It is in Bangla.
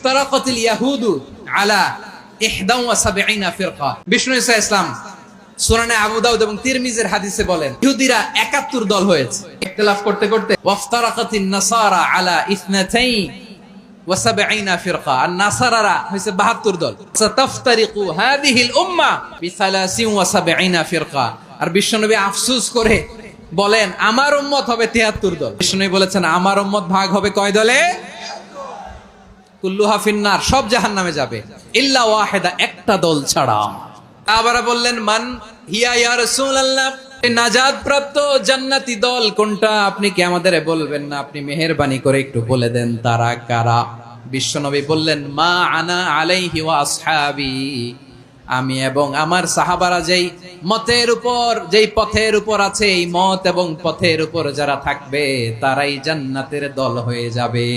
ইফতারাকাতিল ইয়াহুদু আলা 71 ফিরকা। বিষ্ণু ঈসা ইসলাম সুনানে আবু দাউদ এবং তিরমিজির হাদিসে বলেন ইহুদিরা 71 দল হয়েছে। ইখতিলাফ করতে করতে ওয়াফতারাকাতিন নাসারা আলা 72 ফিরকা। আর নাসারারা হইছে 72 দল। সাতাফতারিকু হাদিহিল উম্মাহ বি 73 ফিরকা। আর বিশ্বনবী আফসোস করে বলেন আমার উম্মত হবে 73 দল। বিষ্ণুনবী বলেছেন আমার উম্মত ভাগ হবে কয় দলে? কুল্লুহা ফিন্নার, সব জাহান্নামে যাবে, ইল্লা ওয়াহিদা, একটা দল ছাড়া। আবার বললেন মান হিয়া ইয়া রাসূলুল্লাহ, নাজাত প্রাপ্ত জান্নাতি দল কোনটা আপনি কি আমাদের বলবেন না? আপনি মেহেরবানি করে একটু বলে দেন তারা কারা। বিশ্বনবী বললেন মা আনা আলাইহি ওয়া আসহাবি, আমি এবং আমার সাহাবারা যেই মতের উপর, যেই পথের উপর আছে, এই মত এবং পথের উপর যারা থাকবে তারাই জান্নাতের দল হয়ে যাবে।